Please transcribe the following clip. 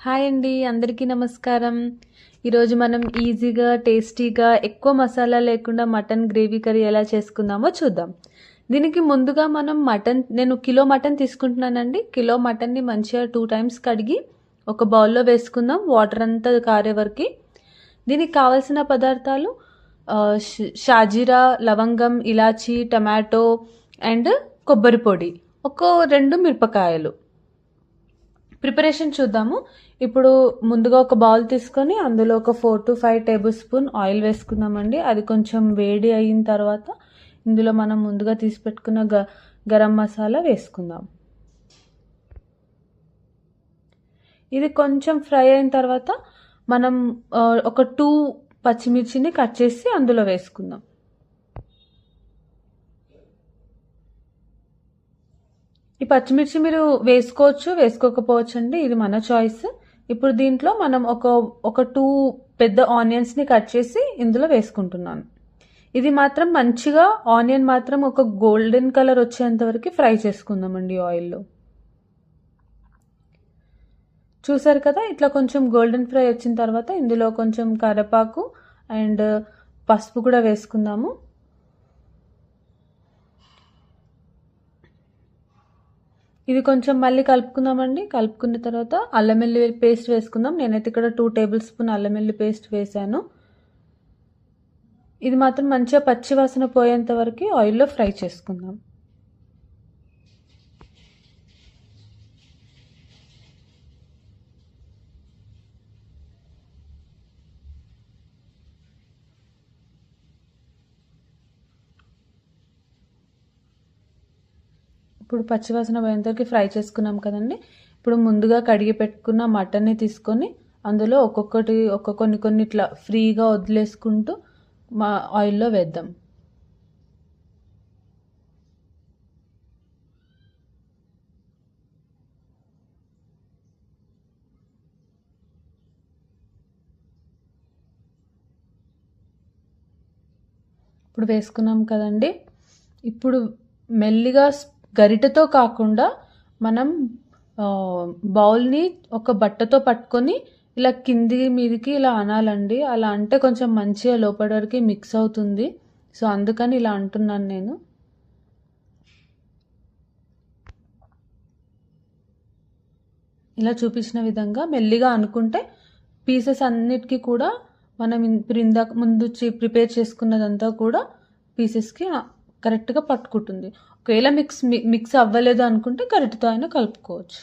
Hi అండి, అందరికీ నమస్కారం. ఈరోజు మనం ఈజీగా టేస్టీగా ఎక్కువ మసాలా లేకుండా మటన్ గ్రేవీ కర్రీ ఎలా చేసుకుందామో చూద్దాం. దీనికి ముందుగా మనం నేను కిలో మటన్ తీసుకుంటున్నానండి. కిలో మటన్ని మంచిగా 2 టైమ్స్ కడిగి ఒక బౌల్లో వేసుకుందాం, వాటర్ అంతా కారే వరకు. దీనికి కావాల్సిన పదార్థాలు షాజీరా, లవంగం, ఇలాచి, టమాటో అండ్ కొబ్బరి పొడి, 2 మిరపకాయలు. ప్రిపరేషన్ చూద్దాము. ఇప్పుడు ముందుగా ఒక బౌల్ తీసుకొని అందులో ఒక 4 to 5 టేబుల్ స్పూన్ ఆయిల్ వేసుకుందామండి. అది కొంచెం వేడి అయిన తర్వాత ఇందులో మనం ముందుగా తీసి పెట్టుకున్న గరం మసాలా వేసుకుందాం. ఇది కొంచెం ఫ్రై అయిన తర్వాత మనం ఒక 2 పచ్చిమిర్చిని కట్ చేసి అందులో వేసుకుందాం. ఈ పచ్చిమిర్చి మీరు వేసుకోవచ్చు, వేసుకోకపోవచ్చు అండి, ఇది మన చాయిస్. ఇప్పుడు దీంట్లో మనం ఒక 2 పెద్ద ఆనియన్స్ని కట్ చేసి ఇందులో వేసుకుంటున్నాను. ఇది మాత్రం మంచిగా ఆనియన్ మాత్రం ఒక గోల్డెన్ కలర్ వచ్చేంత వరకు ఫ్రై చేసుకుందామండి ఆయిల్లో. చూసారు కదా, ఇట్లా కొంచెం గోల్డెన్ ఫ్రై వచ్చిన తర్వాత ఇందులో కొంచెం కరివేపాకు అండ్ పసుపు కూడా వేసుకుందాము. ఇది కొంచెం మళ్ళీ కలుపుకుందామండి. కలుపుకున్న తర్వాత అల్లం వెల్లుల్లి పేస్ట్ వేసుకుందాం. నేనైతే ఇక్కడ 2 టేబుల్ స్పూన్ అల్లం వెల్లుల్లి పేస్ట్ వేసాను. ఇది మాత్రం మంచిగా పచ్చి వాసన పోయేంత వరకు ఆయిల్లో ఫ్రై చేసుకుందాం. ఇప్పుడు పచ్చివాసన పోయేంతవరకు ఫ్రై చేసుకున్నాం కదండి. ఇప్పుడు ముందుగా కడిగి పెట్టుకున్న మటన్ని తీసుకొని అందులో కొన్ని ఇట్లా ఫ్రీగా వదిలేసుకుంటూ ఆయిల్లో వేద్దాం. ఇప్పుడు వేసుకున్నాం కదండి. ఇప్పుడు మెల్లిగా గరిటెతో కాకుండా మనం బౌల్ని ఒక బట్టతో పట్టుకొని ఇలా కింది మీదికి ఇలా అనాలండి. అలా అంటే కొంచెం మంచిగా లోపటి వరకు మిక్స్ అవుతుంది. సో అందుకని ఇలా అంటున్నాను నేను. ఇలా చూపించిన విధంగా మెల్లిగా అనుకుంటే పీసెస్ అన్నిటికీ కూడా మనం ఇందాక ముందు ప్రిపేర్ చేసుకున్నదంతా కూడా పీసెస్కి కరెక్ట్గా పట్టుకుంటుంది. ఒకవేళ మిక్స్ అవ్వలేదు అనుకుంటే గరిటెతో అయినా కలుపుకోవచ్చు.